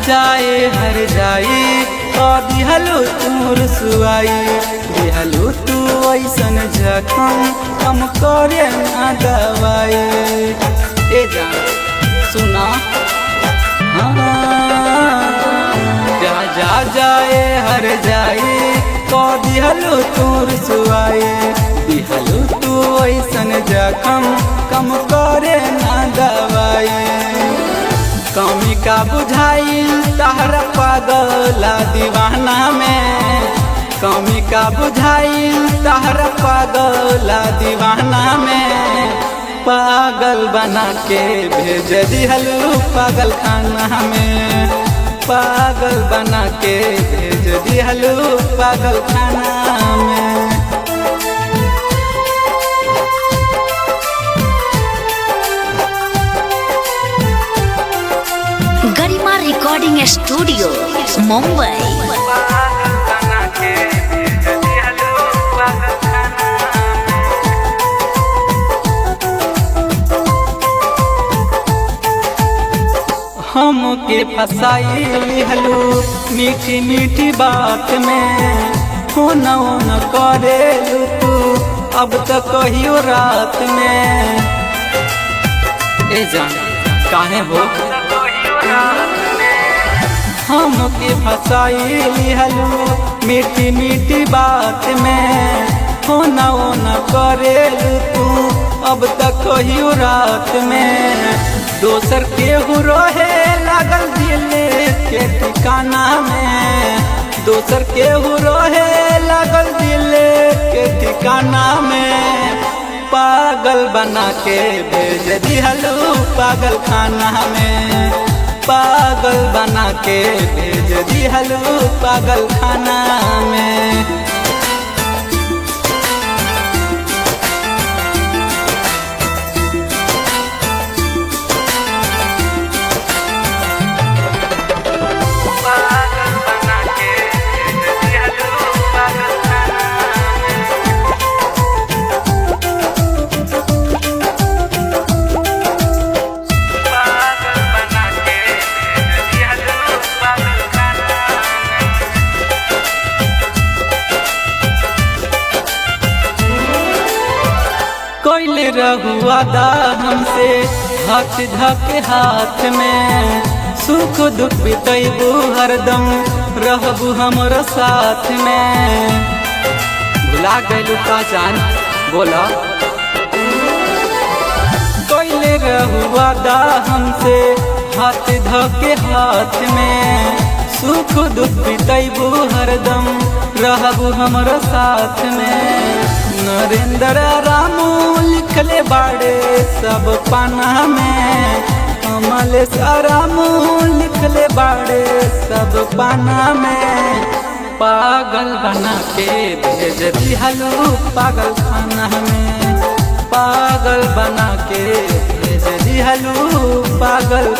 जाए हर जाई और दिहलू तूर सुआई दिहलू तू ऐसन जखम कम करे ना दवाई। ए जा सुना जा जा जाए हर जाई तो दिहलू तूर सुआई दिहलू तू ऐसन जखम कम करे ना दवाई। कमी का बुझाई तहरा पागला दीवाना में कमी का बुझाई तहरा पागला दीवाना में पागल बना के भेज दिहलू पागल खाना में पागल बना के भेज दिहलू पागल खाना में। गरिमा रिकॉर्डिंग स्टूडियो मुंबई। हम के फसाई लिहलू मीठी मीठी बात में हो न करे तू अब तो कहियो रात में। ए जान काहे हो हम के फसाई लिहलू मीठी मीठी बात में हो न करे तू अब तक कहियो रात में। दोसर केहू रहे लागल दिल के ठिकाना में दोसर केहू रहे लागल दिल के ठिकाना में पागल बना के भेज दिहलू पागल खाना में पागल बना के भेज दिहलू पागल खाना में। कोइले रहुआ दा हमसे हाथ धके हाथ में सुख दुख बितैबू हरदम रहबू हमरो साथ में। भुला गइलू का जान बोला कोइले रहुआ दा हमसे हाथ धके हाथ में सुख दुख बितैबू हरदम रहबू हमरो साथ में। नरेंद्र रामू लिखले बाड़े सब पाना में कमल रामू लिखले बाड़े सब पाना में पागल बना के भेज दिहलू पागल खाना में पागल बना के भेज दिहलू पागल